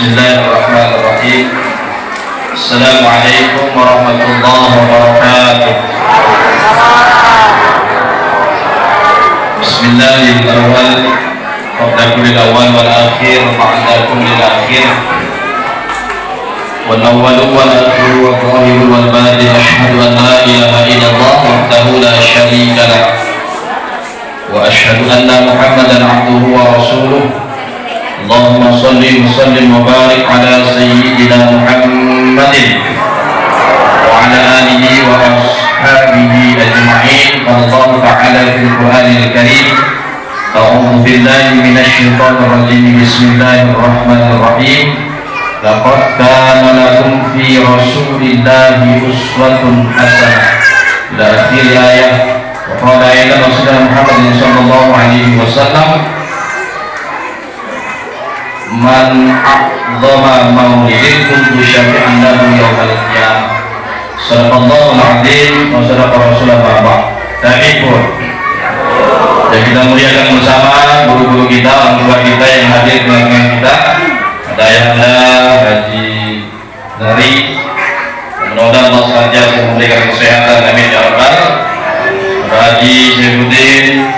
Bismillahirrahmanirrahim. Assalamualaikum warahmatullahi wabarakatuh. Bismillahirrahmanirrahim. Qabla kulli awal wal akhir ba'da kulli akhir. Wal awwal wal akhir wa zahir wal batin asyhadu an la ilaha illallah wahdahu la syarika lah. Wa asyhadu anna Muhammadan abduhu wa rasuluh. Allahumma salli wa sallim wa barik ala sayyidina Muhammadin wa ala alihi wa ashabihi ajma'in. Allah ta'ala fil Qur'anil Karim. A'udzu billahi minasy syaithanir rajim. Bismillahirrahmanirrahim. Laqad kana lakum fi Rasulillahi uswatun hasanah. Ila akhir ayat. Wa qala ila Rasulullah Muhammad sallallahu alaihi wasallam, man a'zama maulidin kuntu syafi'an lahu yawmal qiyamah. Sadaqallahul azim wa sadaqa rasulullah ba'd. Ta'ibun. Dan kita muliakan bersama guru-guru kita, orang tua kita yang hadir di tengah kita. Ada Ayahanda Haji Dari. Mudah-mudahan Allah senantiasa memberikan kesehatan, amin ya rabbal. Ada Haji Syaifuddin,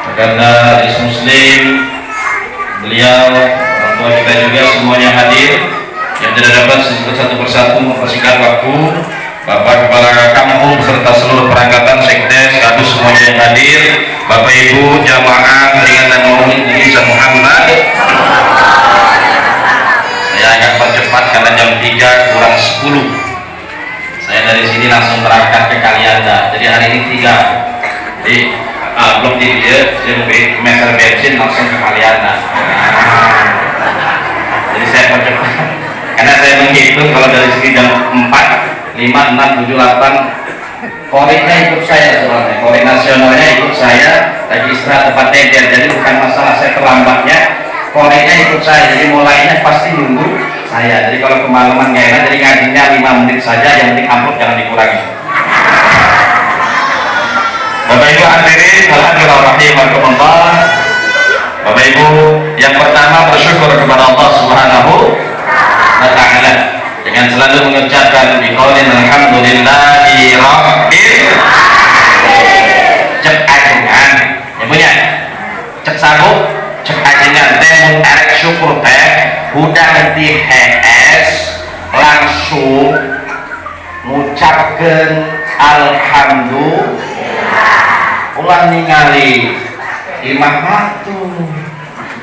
Aganda Muslim, beliau, orang tua kita juga semuanya hadir, yang tidak dapat satu persatu mempersingkat waktu. Bapak Kepala Kampung beserta seluruh perangkatan sekdes, kadus semuanya yang hadir, Bapak Ibu jamaah peringatan Maulid Nabi Muhammad. Saya agak percepat karena jam 3 kurang 10. Saya dari sini langsung berangkat ke Kalianda. Jadi hari ini 3. Jadi belum di meter bensin langsung ke Kalianda. Jadi saya percepat karena saya menghitung kalau dari sini jam 4, 5, 6, 7, 8 koreknya ikut saya sebenarnya, korek nasionalnya ikut saya, lagi istirahat tempat tender. Jadi bukan masalah saya terlambatnya, koreknya ikut saya, jadi mulainya pasti nunggu saya. Jadi kalau kemalaman nggak enak, jadi ngajinya 5 menit saja, yang penting amplop jangan dikurangi. Bapak Ibu hadirin alhamdulillah rahimakumullah. Bapak Ibu, yang pertama bersyukur kepada Allah Subhanahu wa ta'ala dengan selalu mengucapkan biqaulin alhamdulillahi rabbil cek ajengan ya punya cek sabuk cek ajengan teh mun arek syukur teh hudang di HS langsung ngucapkeun alhamdulillah. Ulah ningali imah batu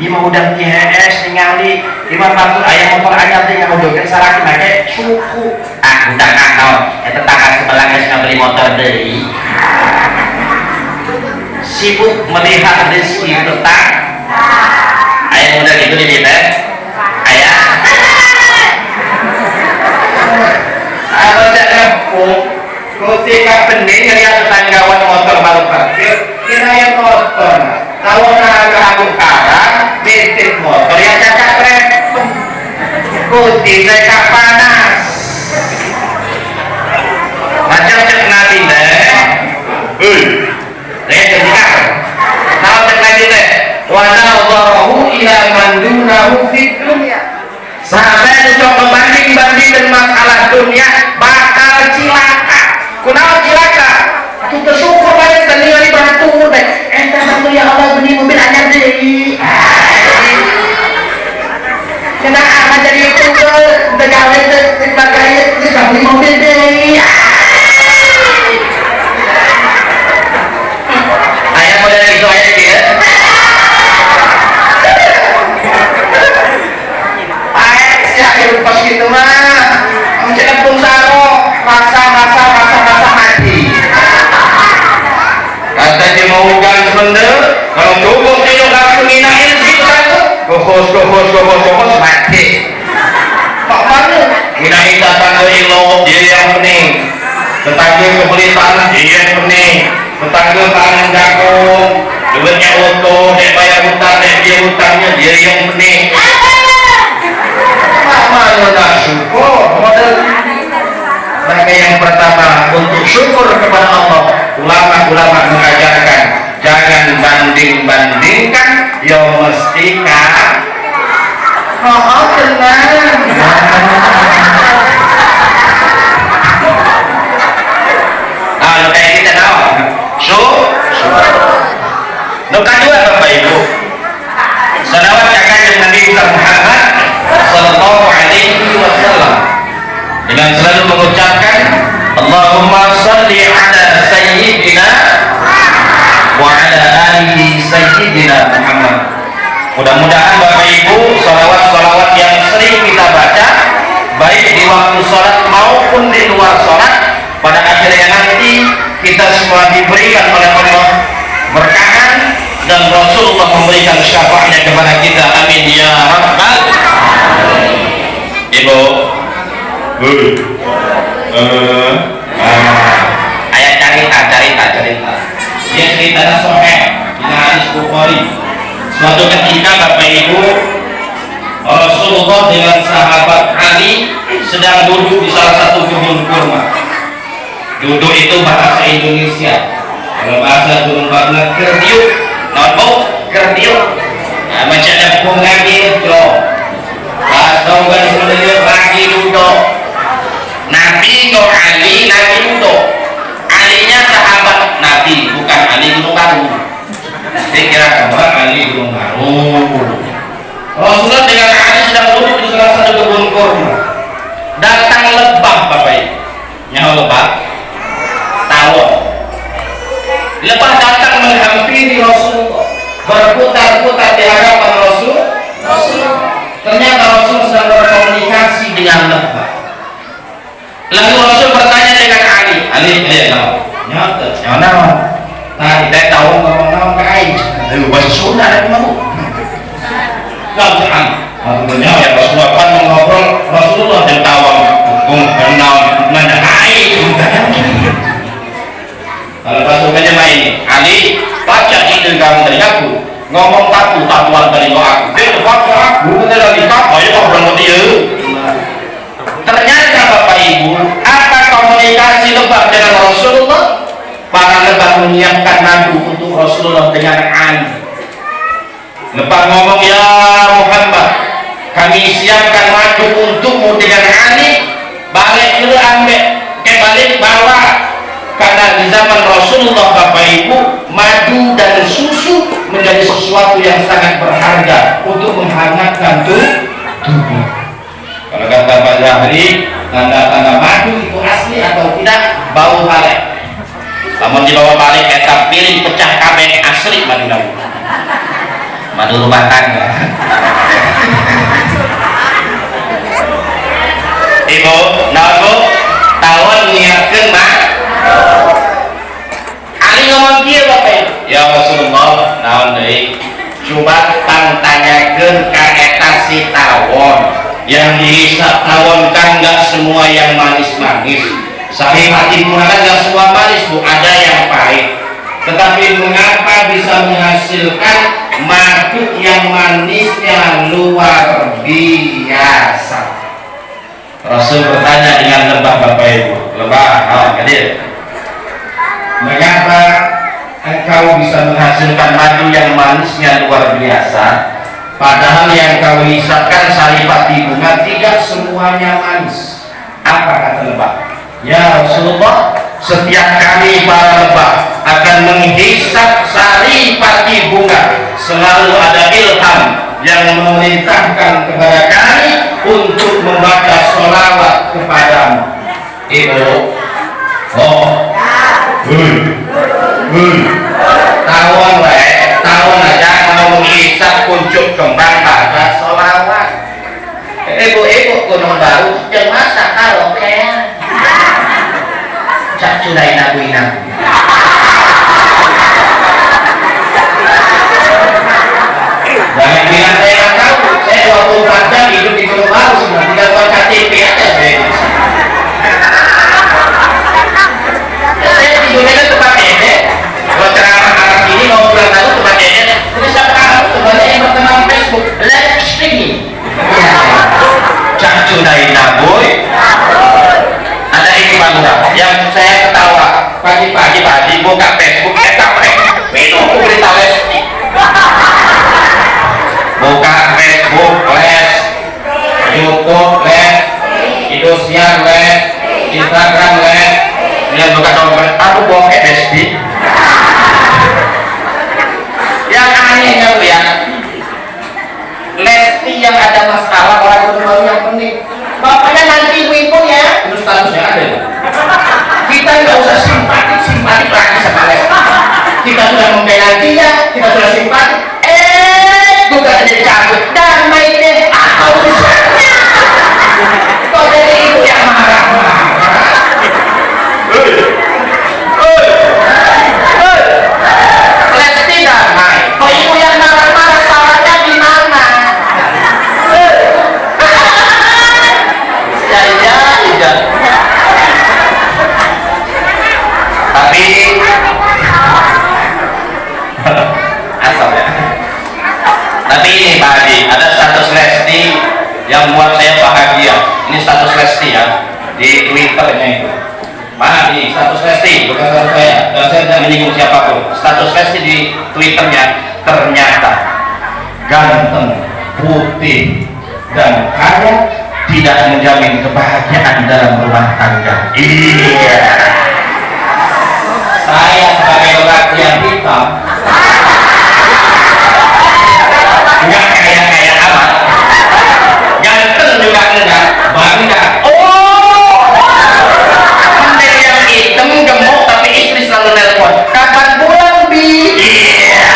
imah udang di HS ningali imah batu ayam motor anyar teh ngaudokeun saraki make suku udang naon eta tetangga sebelah geus ngabeli motor deui. Sibuk melihat rezeki tetang aya udah gitu di dieu teh aya anu teh ngepung ketika bening ngeliat tetanggawan motor baru parkir kira yang motor kalau naga agung karang bensin motor yang cacat repot kuti saya panas macam cek nanti deh saya jadikan kalau cek nanti deh wanallahu ila mandunahu fit dunia sampai coba banding-banding dengan masalah dunia bakal cilaka. Kunaon cilaka? Atuh teu syukur bae teh ningali batur teh. Eta batu ya Allah beli mobil anyar deui. Cenah ama jadi tunggal teu gawe teu dipakai teu beli mobil deui. Aya model gitu aya kieu. Aya sia hirup pas kitu mah. Cenah pungsaro rasa hati. Kata dia mau gan sebener, kalau cukup dia langsung nginain gitu kan, kohos mati. Pak mana? Nginain datang ke ilo dia yang pening, tetangga kebeli tanah dia yang pening, tetangga tanah jagung, duitnya utuh, dia bayar hutang, dia hutangnya dia yang pening. Mana nak syukur model. Maka yang pertama untuk syukur kepada Allah, ulama-ulama mengajarkan jangan banding-bandingkan, yo mesti Oh, tenang. Nah, kayak kita tahu. Nomor kedua Bapak Ibu, salawat yang kanjeng Nabi Muhammad Sallallahu Alaihi Wasallam dengan selalu mengucapkan Allahumma salli ala Sayyidina wa ala alihi Sayyidina Muhammad. Mudah-mudahan Bapak Ibu salawat-salawat yang sering kita baca baik di waktu sholat maupun di luar sholat, pada akhirnya nanti kita semua diberikan oleh Allah berkahan dan Rasulullah memberikan syafaatnya kepada kita. Amin ya rabbal Ibu. Ayat cerita dia ceritanya sahih di hadis Bukhari. Suatu ketika Bapak Ibu, Rasulullah dengan sahabat Ali sedang duduk di salah satu kebun kurma. Duduk itu bahasa Indonesia, kalau bahasa Jawa Barat kerdiuk, notebook kerdiuk. Nah, macam ada pengambil jo. Bahasa orang Indonesia lagi duduk. Nabi kau Ali, Nabi duduk. Alinya sahabat Nabi, bukan Ali gunung baru. Saya kira kamu Ali gunung baru. Rasulullah dengan Ali sedang duduk di salah satu kebun kurma. Datang lebah Bapak Ibu. Nyawa lebah. Tawon. Lebah datang menghampiri Rasulullah, berputar-putar di hadapan Rasul. Ternyata Rasul sedang berkomunikasi dengan lebah. Lalu Rasul bertanya dengan Ali, nyata, tadi saya tahu ngomong kain, bahasa Sunda ada mau. Kau jangan, maksudnya ya Rasulullah kan mengobrol Rasulullah dan tawon, kenal mana kain. Kalau pasukannya main, Ali baca itu kamu dari aku, ngomong tatuan dari aku. Dia tepat aku, bukan lagi apa ya orang dia. Ternyata Bapak Ibu, apa komunikasi lebah dengan Rasulullah? Para lebah menyiapkan madu untuk Rasulullah dengan Ali. Lebah ngomong, ya Muhammad, kami siapkan madu untukmu dengan Ali. Balik dulu ambil, balik bawa. Karena di zaman Rasulullah Bapak Ibu, madu dan susu menjadi sesuatu yang sangat berharga untuk menghangatkan tubuh. Kalau kata Pak Zahri, tanda-tanda madu itu asli atau tidak, bau balik. Namun dibawa balik etap piring pecah kabeh asli madu rumah tangga. Ibu, nabu tawon niatkeun mah Ali ngomong dia Bapak Ibu, ya Rasulullah, naon deui, coba tanyakeun ka eta si tawon yang dihisap tawon kan nggak semua yang manis-manis. Sahih hati kan nggak semua manis Bu, ada yang pahit. Tetapi mengapa bisa menghasilkan madu yang manisnya luar biasa? Rasul bertanya dengan lebah Bapak Ibu, lebah, hadir. Mengapa engkau bisa menghasilkan madu yang manisnya luar biasa, padahal yang kau hisapkan saripati bunga tidak semuanya manis? Apa kata lebah? Ya Rasulullah, setiap kali para lebah akan menghisap saripati bunga, selalu ada ilham yang memerintahkan kepada kami untuk membaca sholawat kepadamu. Ibu, tawon aja mau menghisap kuncup kembang baca sholawat. Ibu gunung baru yang masa kalau kayak cak cudai nabu-nabu. Jangan bilang saya nggak tahu. Saya 24 jam hidup di gunung baru, sudah tinggal buat KTP aja saya. Saya tidurnya kan tempat ini. Kalau ceramah arah sini mau pulang lalu tempat ini. Terus saya tahu sebenarnya yang berteman Facebook live streaming. Cak cudai naboy. Ada ini bangga yang saya ketawa pagi-pagi buka Facebook minum berita lesti. Buka Facebook les Instagram lihat buka dompet aku bokeh Besti. Yang anehnya tuh ya, Lesti yang ada masalah orang itu baru yang penting. Bapaknya nanti ibu ya, itu statusnya ada. Kita nggak usah simpatik lagi sama Lesti. Kita sudah membela dia, kita sudah simpatik. Bukan jadi cabut, damai deh. Apa urusannya? Kok jadi ibu yang marah-marah? Lesti damai. Kok ibu yang marah-marah, salahnya di mana? Ya. Tapi asal ya. Tapi ini Pak Haji, ada status Lesti yang membuat saya bahagia. Ini status Lesti ya di Twitternya itu. Pak, ini status Lesti, bukan status saya. Dan saya tidak menyinggung siapapun. Status Lesti di Twitternya ternyata ganteng, putih, dan kaya tidak menjamin kebahagiaan dalam rumah tangga. Iya. Saya sebagai lelaki yang hitam enggak kaya amat, ganteng juga enggak, bangga. Mending yang hitam gemuk tapi istri selalu nelpon, kapan pulang Bi? Iya.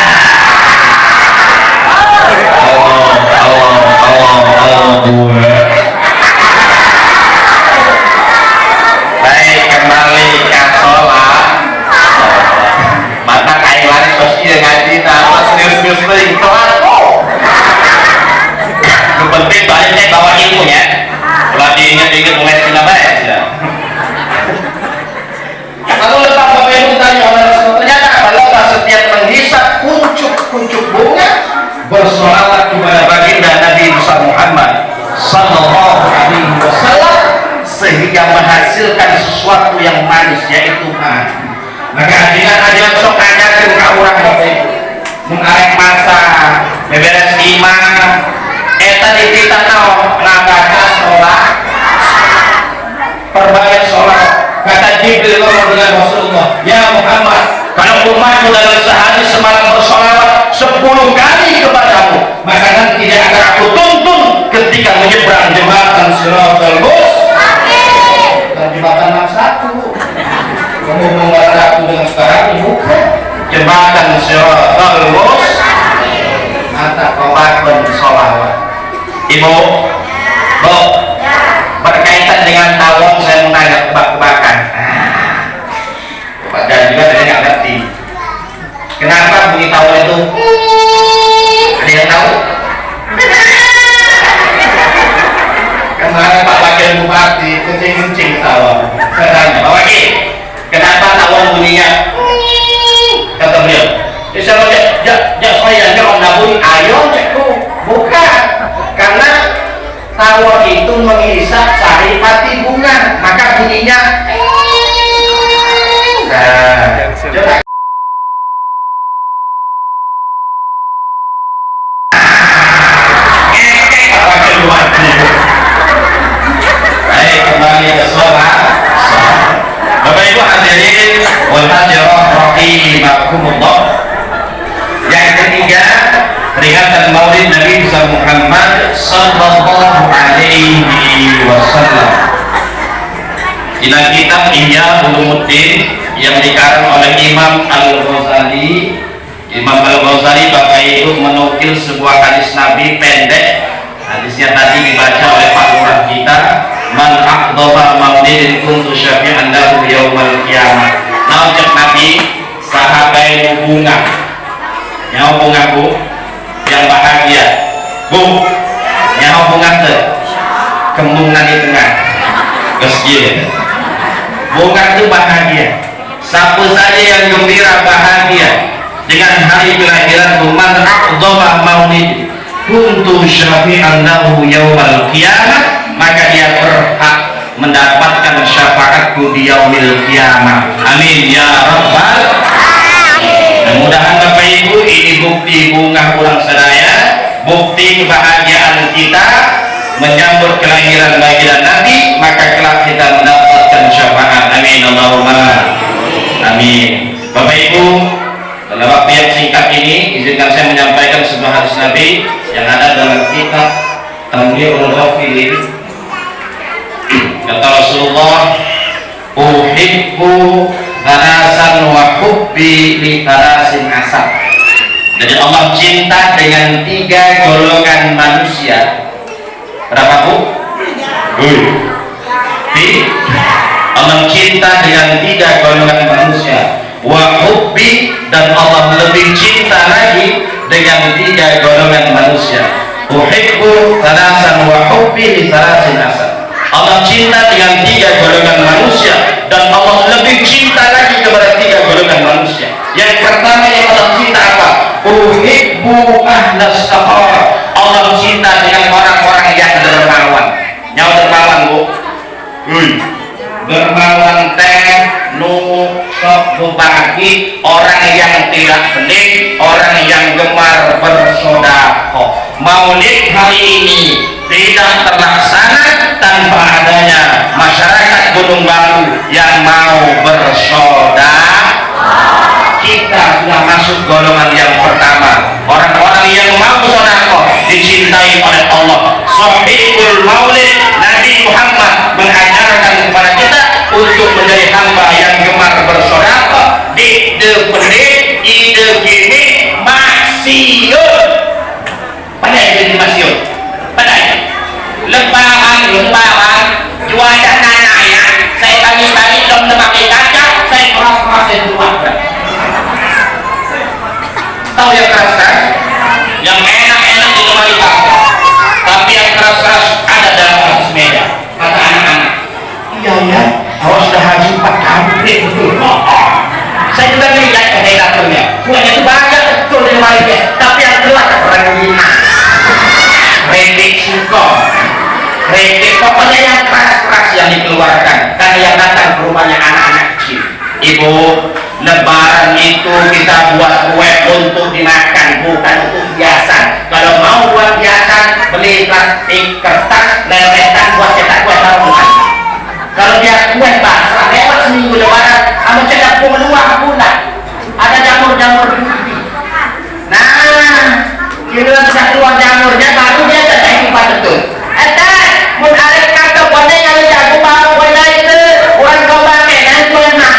Baik, kembali ke sholat. Mata kain lari sosial ngaji nama serius-serius lagi kelar kok. Penting banyak bawa ilmunya. Kalau diingat-ingat mulai kenapa ya? Aku letak bapak ibu tanya oleh Rasul, ternyata kalau setiap menghisap kuncup-kuncup bunga bersolawat kepada baginda Nabi Muhammad Sallallahu Alaihi Wasallam sehingga menghasilkan sesuatu yang manis yaitu madu. Maka dengan ajaran sok ajaran ke orang bapak ibu mengarek masa beberes iman eta dititah naon ngabaca sholat perbanyak sholat. Kata Jibril ngomong dengan Rasulullah, ya Muhammad, kalau umatmu dalam sehari semalam bersolawat 10 kali kepadamu, maka nanti tidak akan aku tuntun ketika menyeberang jembatan Siratal Mustaqim. Dan jembatan yang satu kamu mengarah aku dengan sekarang bukan jembatan Siratal Mustaqim. Mata komakon sholawat. Ibu, Bu, berkaitan dengan tawon saya mau nanya tebak-tebakan. Dan juga saya nggak ngerti kenapa bunyi tawon itu. Ada yang tahu? Kemarin Pak Wakil Bupati kencing-kencing tawon. Saya tanya, Pak Wakil, kenapa tawon bunyinya? Kata beliau, saya jangan nabung ayo cekku. Bukan, karena tawon itu menghisap saripati bunga, maka bunyinya coba. Baik, kembali ke sholat. Bapak Ibu hadirin wal hadirat rahimakumullah. Yang ketiga, peringatan Maulid Nabi Muhammad Sallallahu Alaihi Wasallam. Dalam kitab Ihya Ulumuddin yang dikarang oleh Imam Al-Ghazali. Imam Al-Ghazali Bapak Ibu menukil sebuah hadis Nabi pendek. Hadisnya tadi dibaca oleh Pak Lurah kita, man aqdaba maulidin kuntu syafi'an lahu yaumal qiyamah. Nah, ucap Nabi sahabai bunga. Nyawa bunga Bu yang bahagia. Bu, nyawa bunga teh kembungan di tengah. Kesgil. Bunga itu bahagia. Siapa saja yang gembira bahagia dengan hari kelahiran man aqdaba maulid kuntu syafi'an lahu yaumal qiyamah, maka dia berhak mendapatkan syafaatku di yaumil qiyamah. Amin ya rabbal alamin. Mudah-mudahan Bapak Ibu ini bukti bunga ulang sedaya, bukti kebahagiaan kita menyambut kelahiran baginda Nabi, maka kelak kita mendapatkan diberikan syafaat. Amin Allahumma amin. Bapak Ibu, dalam waktu yang singkat ini izinkan saya menyampaikan sebuah hadis Nabi yang ada dalam kitab Tamyi'ul Ghafilin. Kata Rasulullah, uhibbu thalasan wa hubbi li thalasin asab. Jadi Allah cinta dengan 3 golongan manusia. Berapa Bu? Allah cinta dengan 3 golongan manusia. Wa hubbi, dan Allah lebih cinta lagi dengan 3 golongan manusia. Uhibbu thalasan wa hubbi li thalasin asab. Allah cinta dengan 3 golongan manusia, dan Allah lebih cinta lagi kepada 3 golongan manusia. Yang pertama yang Allah cinta apa? Uhibbu ahlas saqara. Allah cinta dengan orang-orang yang dermawan. Nyawa dermawan Bu. Dermawan teh nu sok bagi orang yang tidak pelit, orang yang gemar bersedekah. Maulid hari ini tidak terlaksana tanpa adanya masyarakat Gunung Baru yang mau bersedekah. Kita sudah masuk golongan yang pertama, orang-orang yang mau sedekah dicintai oleh Allah. Sahibul Maulid Nabi Muhammad mengajarkan kepada kita untuk menjadi hamba yang gemar bersedekah, di pelit, ide gini maksiat. Pandai jadi maksiat, pandai. Lebaran cuaca nanak ya, saya pagi-pagi belum pakai kaca, saya keras-keras di rumah. Tahu yang keras-keras, yang enak-enak di rumah kita, tapi yang keras-keras ada dalam atas meja. Kata anak-anak, iya ya, kalau sudah haji 4 kali betul. Saya juga lihat kehedatannya, buahnya itu banyak betul di rumah kita, tapi yang keluar rengginang, rendek singkong, rendek, pokoknya yang keras-keras yang dikeluarkan, karena yang datang ke rumahnya anak-anak kecil. Ibu, Lebaran itu kita buat kue untuk dimakan, bukan untuk hiasan. Kalau mau buat hiasan, beli plastik, kertas, leletan buat cetak kue taruhan. Kalau dia kue basah, lewat seminggu Lebaran, kamu cetak kue 2 bulan. Ada jamur-jamur di pipi. Nah, kira bisa keluar jamurnya, baru dia cetak empat betul. Mun arek kata kone yang jago baru kone itu orang coba menan kone.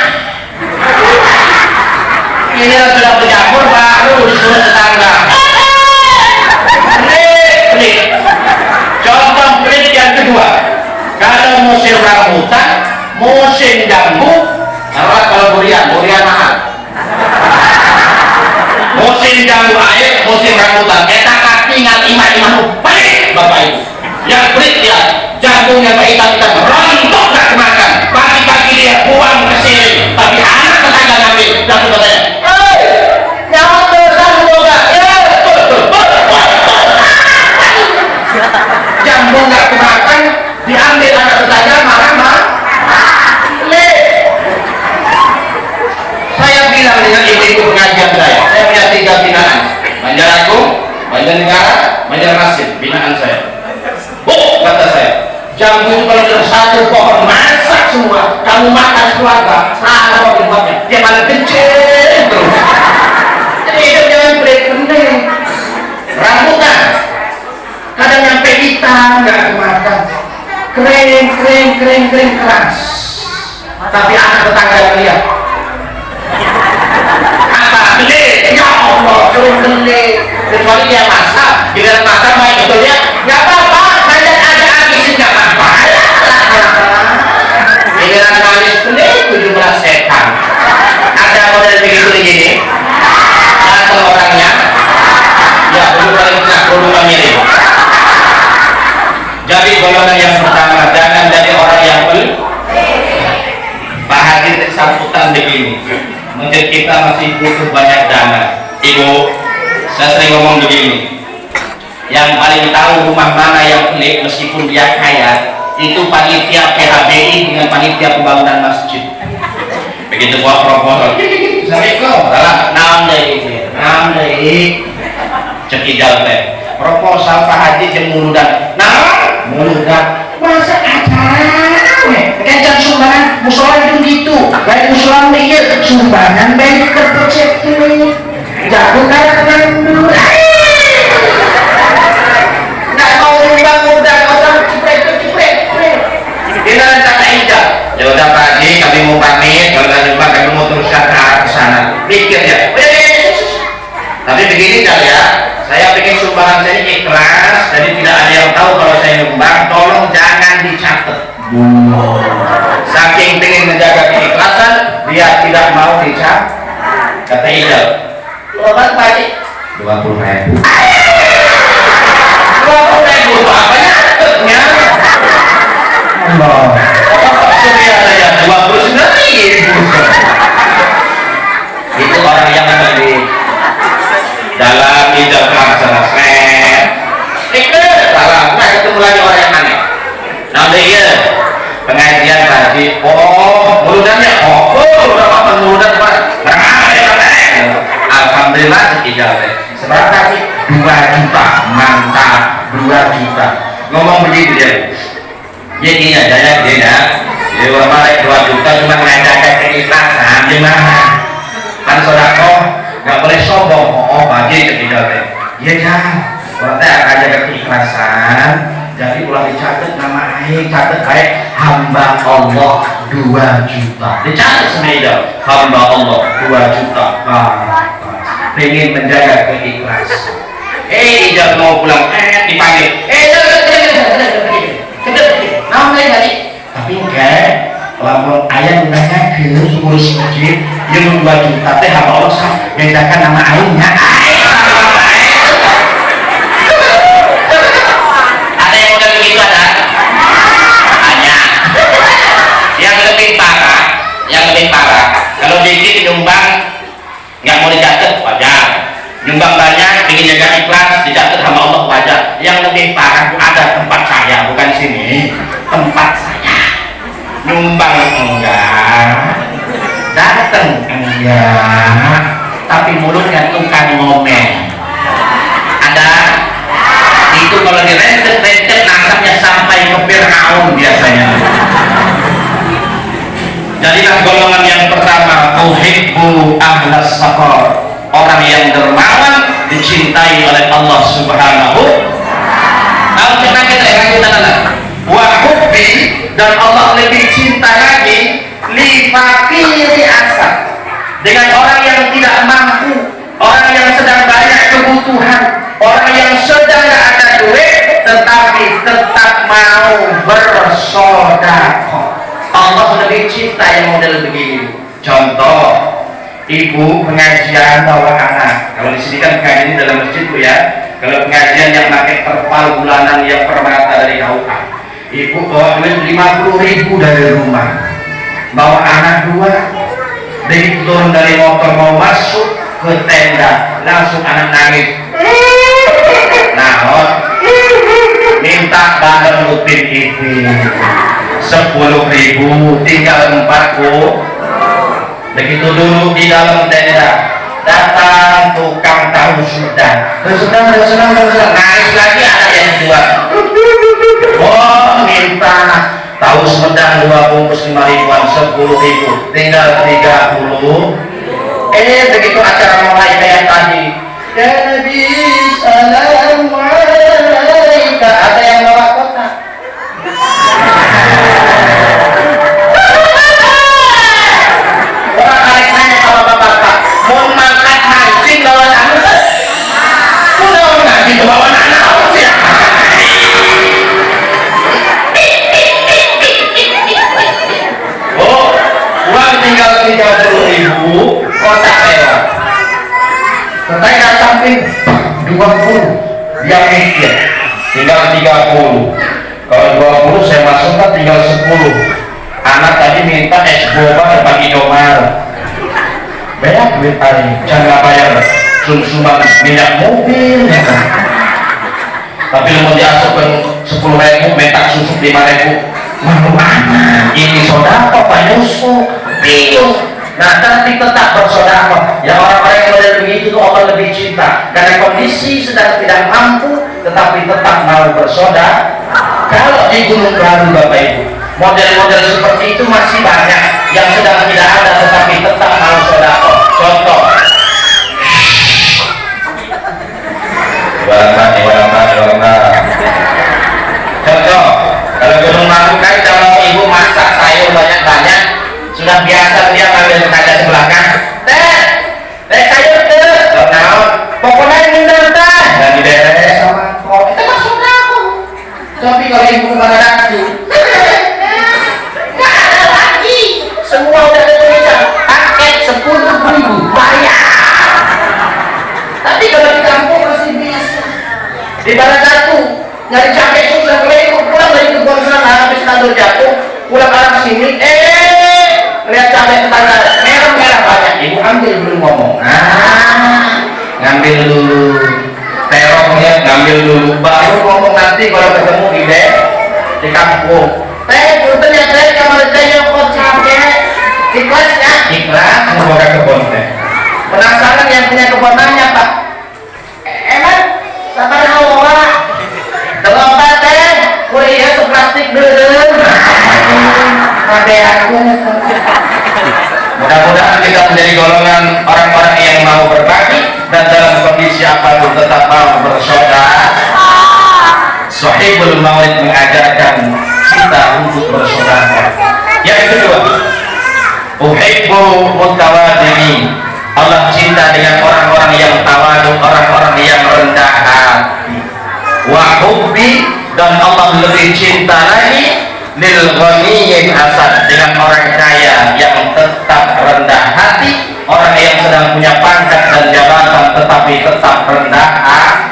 Ini sudah berjamur baru disuruh tetangga. Pelit. Contoh pelit yang kedua, kalau musim rambutan, musim jambu, kalau durian mahal. Musim jambu air, musim rambutan, kita tinggal imah-imah pelit Bapak Ibu. Yang pelit dia, jantungnya hitam-hitam, rontok gak kemakan. Pagi-pagi dia buang ke sini, tapi anak tetangga ngambil, jantung katanya. Jambu nggak kemakan, diambil anak tetangga, marah-marah. Saya bilang dengan ibu-ibu pengajian saya punya 3 binaan: Banjaragung, Banjarnegara, Banjarmasin, binaan saya. Bu, kata saya, jambu itu kalau sudah 1 pohon masak semua, kamu makan keluarga, salah dibuatnya, dia malah kecil terus. Jadi hidup jangan pelit-pelit. Rambutan kadang nyampe hitam, nggak kemakan, kering keras, tapi anak tetangga yang lihat apa beli, ya Allah suruh beli, kecuali dia masak, giliran masak main betul ya, nggak apa-apa, banyak aja habisin, nggak apa-apa, giliran manis beli 17 setan. Ada model begitu begini, atau orangnya ya belum paling kerudungan mirip. Jadi golongan yang pertama, jangan jadi orang yang pelit. Pak Hadir sambutan begini, mungkin kita masih butuh banyak dana. Ibu, saya sering ngomong begini, yang paling tahu rumah mana yang pelit meskipun dia kaya, itu panitia PHBI dengan panitia pembangunan masjid. Begitu buat proposal, assalamualaikum, naam deh, cekidal teh, proposal Pak Haji jeung muludan, nah muludan, masa acara, kencan sumbangan sumbangan baik kerpocek ini jago kayak ngandur nggak mau nyumbang udah orang ciprek ini ada kata ijab. Ya udah Pak Haji, kami mau pamit, kalau nggak nyumbang kami mau teruskan ke sana mikir ya. Tapi begini kali ya, saya pengen sumbangan saya ikhlas, jadi tidak ada yang tahu kalau saya nyumbang, tolong jangan dicatat. Saking pengen menjaga keikhlasan, dia tidak mau dicatat. Kata ijab. Berapa Pak Haji? 20.000. 20.000 apa ya? Allah. Ya 29.000. Itu orang yang beli dalam ijab laksana salah, nah ketemu lagi orang yang aneh. Nanti iya pengajian tadi, muludannya berapa muludan Pak? Alhamdulillah ijab seberapa sih? 2 juta, mantap 2 juta. Ngomong begitu dia. Jadinya jaya dia di orang 2 juta cuma mengajarkan keikhlasan gimana? Kan sodako nggak boleh sombong, bagi ketika dia jangan kalau akan jaga keikhlasan. Jadi ulah dicatat nama aing, catat kayak hamba Allah 2 juta dicatat semeja hamba Allah 2 juta. Pengen menjaga keikhlasan. Ijab mau pulang dipanggil namanya tadi tapi enggak kalau ayah nanya ke ngurus masjid yang 2 juta teh hamba Allah sah bedakan nama ayahnya ada yang udah begitu ada hanya yang lebih parah kalau dikit nyumbang nggak mau dicatat wajar, nyumbang banyak ingin jaga ikhlas dicatat hamba Allah wajar. Yang lebih parah ada tempat saya, bukan sini, tempat saya nyumbang enggak, datang enggak, tapi mulutnya tukang ngomel. Ada itu kalau direntet nasabnya sampai ke Fir'aun biasanya. Jadilah golongan yang pertama uhibbu ahlas safar, orang yang dermawan dicintai oleh Allah Subhanahu. Kalau kita lanjutan wa hubbi, dan Allah lebih cinta lagi li fakiri asad, dengan orang yang tidak mampu, orang yang sedang banyak kebutuhan, orang yang sedang tidak ada duit tetapi tetap mau bersedekah. Allah lebih cinta yang model begini. Contoh, ibu pengajian bawa anak. Kalau di sini kan pengajian dalam masjid Bu ya. Kalau pengajian yang pakai terpal bulanan yang permata dari KUA, ibu bawa duit 50.000 dari rumah, bawa anak 2, begitu turun dari motor mau masuk ke tenda, langsung anak nangis. Nah, minta barang rutin itu 10.000, tinggal 40. Begitu dulu di dalam tenda, datang tukang tahu sudah nangis lagi, ada yang jual. Minta tahu Sumedang 2 bungkus 5.000-an, 10.000, tinggal 30. Begitu acara mulai kayak tadi, ya Nabi salam alaika, ada yang bawa kotak. Orang tarik nanya sama bapak, mau makan mancing bawa anak? Udah ngaji bawa anak apa sih? Uang tinggal 30.000, kotak lewat. Kotaknya samping 20, dia mikir tinggal 30. Kalau 20 saya masukkan tinggal 10. Anak tadi minta es boba depan Indomar. Banyak duit tadi, jangan bayar sumbangan minyak mobil. Tapi mau diasupkan 10.000, minta susu 5.000. Mana ini sodako Pak Yusuf bingung. Nah tapi tetap bersodakoh. Yang orang-orang yang model begitu itu Allah lebih cinta karena kondisi sedang tidak mampu tetapi tetap mau bersodakoh. Kalau di Gunung Klaru Bapak Ibu, model-model seperti itu masih banyak yang sedang tidak ada tetapi tetap mau sodakoh. Contoh. Warna. Contoh, kalau gunung Maru kan kalau ibu masak sayur banyak-banyak, sudah biasa dia ambil kaca sebelah kan. Teh sayur tuh. Naon? Pokoknya minder teh. Dan diberes sama kok. Itu masuk aku. Tapi kalau ibu mana lagi? Nggak ada lagi. Semua udah ada tulisan. Paket 10.000 bayar. Tapi kalau di kampung masih biasa. Di barat satu nyari cabai susah, kalau pulang dari kebun sana habis nandur jatuh, pulang arah sini, lihat cabai tetangga merah banyak, ibu ambil dulu ngomong, ngambil dulu, terongnya ngambil dulu, baru ngomong nanti kalau ketemu di kampung. Punten ya teh, kamar saya kok cabai, ikhlas ya? Ikhlas, semoga kebun teh. Penasaran yang punya kebun nanya Pak, emang sabar hawa terlambat teh kuliah seplastik dulu sampai aku. Mudah-mudahan kita menjadi golongan orang-orang yang mau berbagi dan dalam kondisi apapun tetap mau bersaudara. Shahibul Maulid mengajarkan kita untuk bersaudara. Yang kedua, uhibbu mutawaddiin. Allah cinta dengan orang-orang yang tawadu, orang-orang yang rendah hati. Wa hubbi, dan Allah lebih cinta lagi lil ghaniyyin hasan, dengan orang kaya yang tetap rendah hati, orang yang sedang punya pangkat dan jabatan tetapi tetap rendah hati.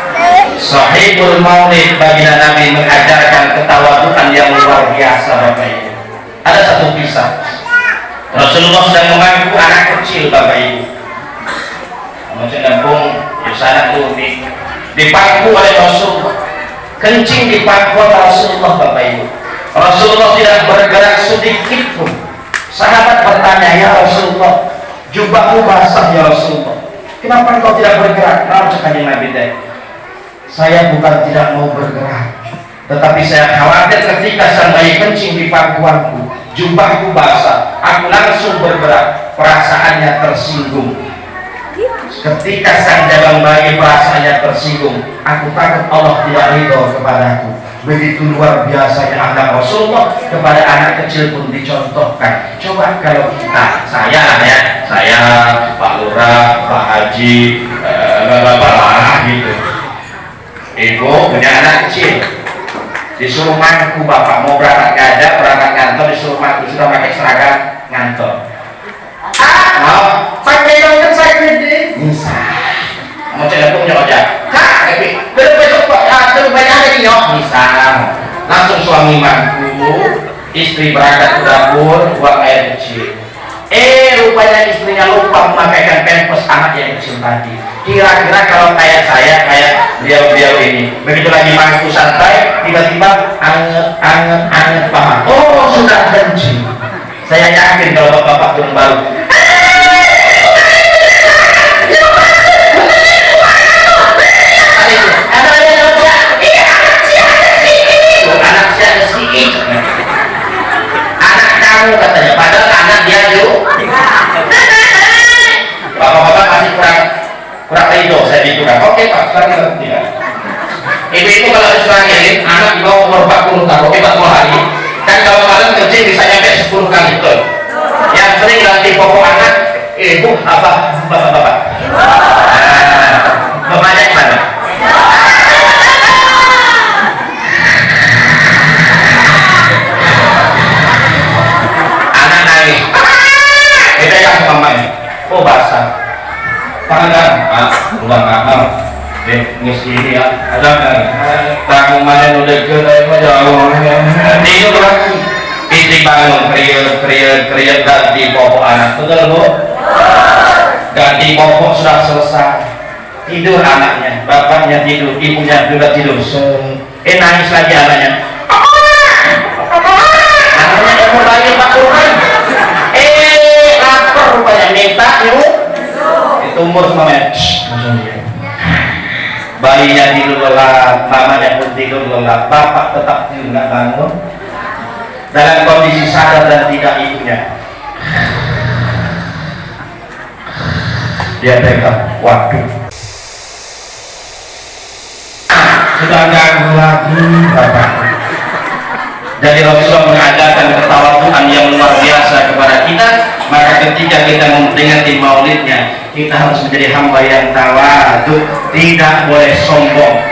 Shahibul Maulid baginda Nabi mengajarkan ketawaduan yang luar biasa Bapak Ibu. Ada satu kisah. Rasulullah sedang mengangkut anak kecil Bapak Ibu. Macam kampung di sana tuh dipangku oleh Rasulullah, kencing dipangku oleh Rasulullah Bapak Ibu. Rasulullah tidak bergerak sedikit pun. Sahabat bertanya, ya Rasulullah, jubahmu basah ya Rasulullah, kenapa engkau tidak bergerak? Nah, cakapnya Nabi teh, saya bukan tidak mau bergerak, tetapi saya khawatir ketika sang bayi kencing di pangkuanku, jubahku basah, aku langsung bergerak, perasaannya tersinggung. Ketika sang jabang bayi perasaannya tersinggung, aku takut Allah tidak ridho kepadaku. Begitu luar biasanya anak Rasulullah kepada anak kecil pun dicontohkan. Coba kalau kita, saya Pak Lurah, Pak Haji, Bapak Larah gitu, ibu punya anak kecil, disuruh mangku bapak mau berangkat gajah, berangkat ngantor, disuruh mangku, sudah pakai seragam ngantor. Pakai yang saya gede bisa mau cek punya ojek belum besok belum banyak lagi nyok bisa langsung suami mangku, istri berangkat ke dapur buang air kecil. Rupanya istrinya lupa memakaikan pampers anak yang kecil tadi. Kira-kira kalau kayak saya, kayak beliau ini, begitu lagi mangku santai, tiba-tiba anget paman, oh sudah kencing. Saya yakin kalau bapak turun baru, anak kamu katanya, padahal anak dia juga. Bapak-bapak masih kurang ridho saya bikukan. Oke Pak, sekarang kita tidak. Ibu-ibu kalau disuruhin anak di bawah umur 40 tahun, oke 40 hari, kan kalau malam kencing bisa nyampe 10 kali betul. Yang sering ganti popok anak, ibu apa bapak-bapak? Bapaknya gimana? Beda yang mamanya, oh basah, tangan udah ngakal, ngis ini ya, ada kan, tangan mana udah gelap jauh, tidur lagi, istri bangun kriya ganti popok anak, betul bu? Ganti popok sudah selesai, tidur anaknya, bapaknya tidur, ibunya juga tidur, nangis lagi anaknya, anaknya mau lagi Pak Tuhan. Rupanya minta yuk ditumur semuanya, bayinya tidur lelap, mamanya pun tidur lelap, bapak tetap tidur nggak bangun dalam kondisi sadar dan tidak ibunya dia pegang, waduh, sudah ganggu lagi Bapak. Jadi Rasulullah mengajarkan ketawaduan yang luar biasa kepada kita. Maka ketika kita memperingati maulidnya, kita harus menjadi hamba yang tawadu, tidak boleh sombong.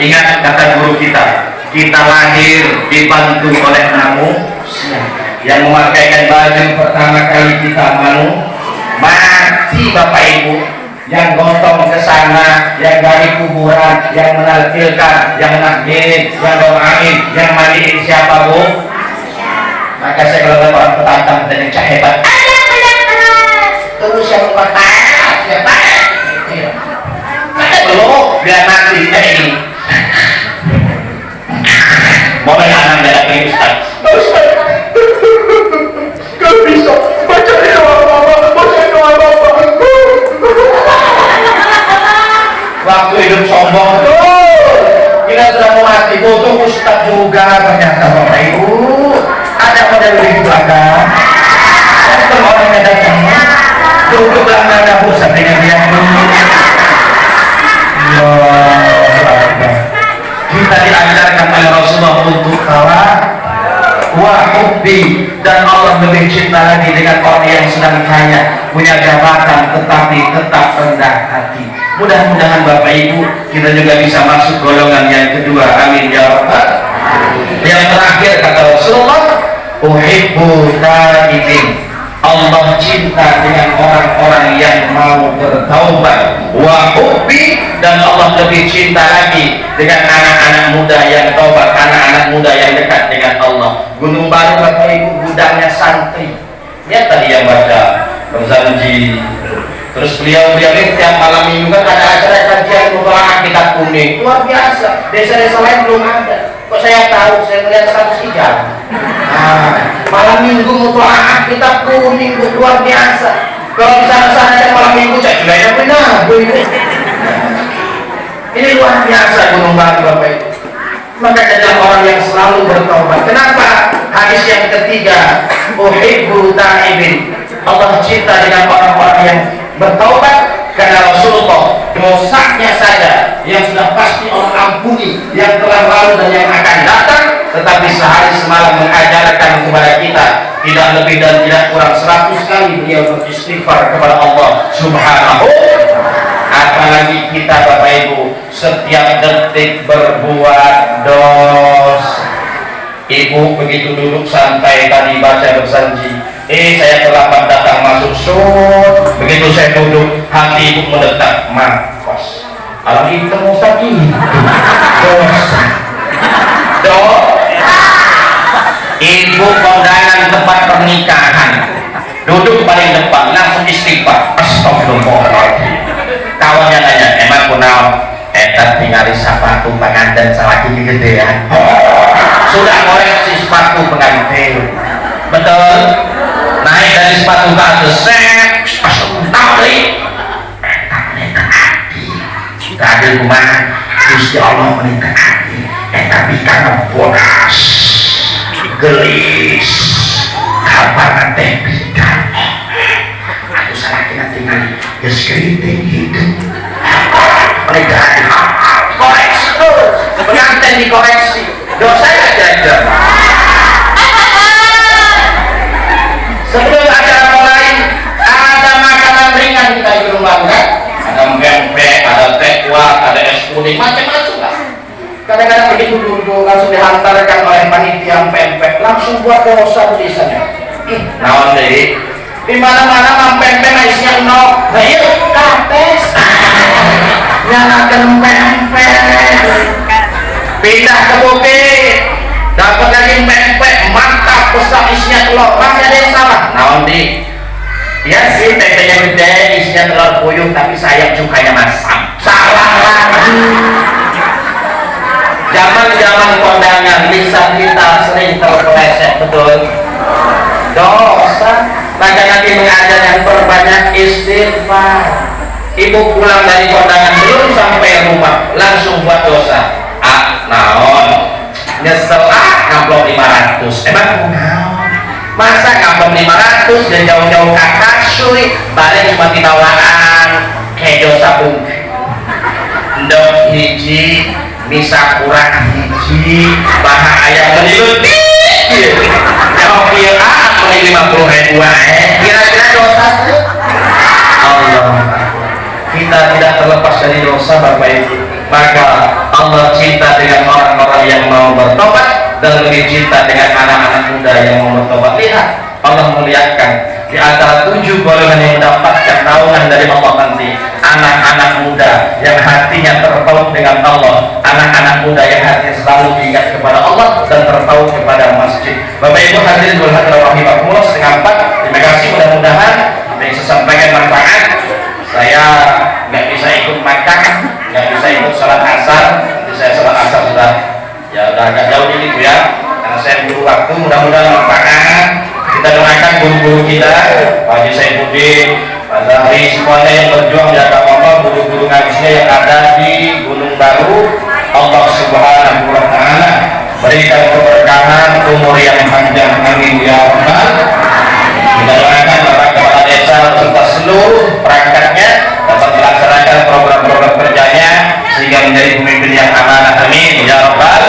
Ingat kata guru kita, kita lahir dibantu oleh manusia. Yang memakaikan baju pertama kali kita mati Bapak Ibu. Yang gotong ke sana, yang dari kuburan, yang menalkilkan, yang nakdir, yang doain, yang mandiin siapa Bu? Maka saya kalau orang petantang dan yang hebat, terus yang kota siapa? Maka belum biar mati kayak ini. Mau menanam dalam ini Ustaz? Ustaz, gak bisa baca doa Bapak. Waktu hidup sombong tuh kita sudah mau mati, butuh Ustaz juga ternyata Bapak Ibu. Ada model begitu ada. Kalau orangnya datang duduk belakang dapur sampai dia kita diajarkan oleh Rasulullah untuk hubbi, dan Allah lebih cinta lagi dengan orang yang sedang kaya, punya jabatan tetapi tetap rendah hati. Mudah-mudahan Bapak Ibu kita juga bisa masuk golongan yang kedua. Amin ya rabbal. Yang terakhir kata Rasulullah, uhibbu taibin, Allah cinta dengan orang-orang yang mau bertaubat. Wa hubbi, dan Allah lebih cinta lagi dengan anak-anak muda yang taubat, anak-anak muda yang dekat dengan Allah. Gunung Baru Bapak Ibu gudangnya santri. Lihat tadi yang baca Zanji. Terus beliau ini tiap malam minggu kan ada acara kajian mutlak kitab kuning, luar biasa. Desa-desa lain belum ada. Kok saya tahu? Saya melihat status hijab. Malam minggu mutlak kitab kuning, luar biasa. Kalau di sana-sana ada malam minggu, cek gilanya benar. Ini luar biasa Gunung Baru Bapak Ibu. Maka jadilah orang yang selalu bertobat. Kenapa? Hadis yang ketiga, uhibbu ta'ibin, Allah cinta dengan orang-orang yang bertaubat, karena Rasulullah dosanya saja yang sudah pasti Allah ampuni, yang telah lalu dan yang akan datang, tetapi sehari semalam mengajarkan kepada kita tidak lebih dan tidak kurang 100 kali beliau beristighfar kepada Allah Subhanahu. Apalagi kita Bapak Ibu setiap detik berbuat dosa. Ibu begitu duduk santai tadi baca bersanji, saya terlambat datang masuk sur. Begitu saya duduk, hati ibu mendetak, mampus. Alam itu Ustaz ini dosa. Ibu kondangan tempat pernikahan, duduk paling depan, langsung istighfar. Astagfirullahaladzim. Kawannya nanya, emang kunau etat tinggali sepatu pengantin selagi gedean. Sudah koreksi sepatu pengantin, betul. Naik dari sepatu ke atas, tali tadi rumah Gusti Allah menikah hati, tapi karena bodas gelis kapan nanti bidang aku salah kena tinggal geskriting hidup menikah hati koreksi pengantin dikoreksi, dosa ya jajan. Sebelum acara mulai ada makanan ringan kita di rumah kan, ada pempek, ada tekwa, ada es kuning, macam-macam lah. Kadang-kadang begitu duduk langsung dihantarkan oleh panitia pempek, langsung buat dosa tulisannya. Naon deh, di mana-mana mam pempek isinya nol, ayo kates, nyalakan pempek, pindah ke bukit, dapat lagi pempek, mantap, besar isinya telur, masih ada yang salah. Naon deh, ya sih pempeknya gede, isinya telur puyuh, tapi sayang cukanya masam. Salah lagi. Zaman-zaman kondangan lisan kita sering terpeleset, betul. Dosa. Maka Nabi mengajarkan perbanyak istighfar. Ibu pulang dari kondangan belum sampai rumah langsung buat dosa. Naon nyesel ngamplop 500. Emang masa ngamplop 500 dan jauh-jauh kakak sulit balik cuma tinawaan kejo sabung ndok hiji misa kurang hiji baha ayam menilut jauh iya meni 50.000 kira-kira dosa Allah. Kita tidak terlepas dari dosa Bapak Ibu, maka Allah cinta dengan orang-orang yang mau bertobat dan lebih cinta dengan anak-anak muda yang mau bertobat. Lihat, Allah melihatkan di antara 7 golongan yang mendapatkan naungan dari Allah nanti, anak-anak muda yang hatinya terpaut dengan Allah, anak-anak muda yang hatinya selalu diingat kepada Allah dan terpaut kepada masjid. Bapak Ibu hadirin rahimahumullah, setengah 4. Terima kasih, mudah-mudahan apa yang saya sampaikan manfaat. Saya nggak bisa ikut makan, nggak bisa ikut salat asar. Saya salat asar sudah agak jauh ini Bu ya, karena saya butuh waktu. Mudah-mudahan manfaat. Kita doakan guru-guru kita, Pak Haji Saifuddin, Pak Zahri, semuanya yang berjuang jaga Allah, guru-guru ngajinya yang ada di Gunung Baru. Allah Subhanahu wa Ta'ala berikan keberkahan, umur yang panjang, amin ya rabbal. Kita doakan Bapak Kepala Desa serta seluruh perangkatnya dapat melaksanakan program-program kerjanya sehingga menjadi pemimpin yang amanah, amin ya rabbal.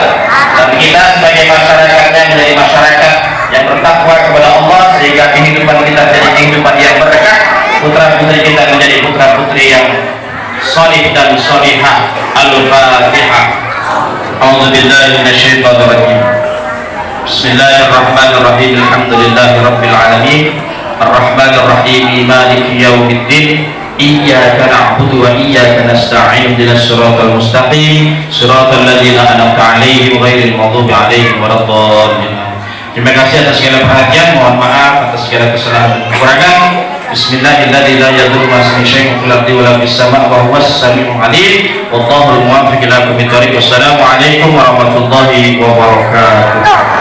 Dan kita sebagai masyarakatnya menjadi masyarakat yang bertakwa kepada Allah sehingga kehidupan kita jadi kehidupan yang berkah, putra putri kita menjadi putra putri yang sholih dan sholihah. Al-Fatihah. A'udzubillahi minasyaitonir rajim. Bismillahirrahmanirrahim. Alhamdulillahirabbil alamin. Arrahmanir rahim. Maliki yaumiddin. Iyyaka na'budu wa iyyaka nasta'in. Ihdinas siratal mustaqim. Siratal ladzina an'amta 'alaihim ghairil maghdubi 'alaihim waladdallin. Terima kasih atas segala perhatian, mohon maaf atas segala kesalahan dan kekurangan. Bismillahirrahmanirrahim. La yadurru ma ismihi syai'un fil ardi wa la fis sama'i wa huwas samii'ul 'aliim. Wallahul muwaffiq ila aqwamit thoriq. Wassalamu alaikum warahmatullahi wabarakatuh.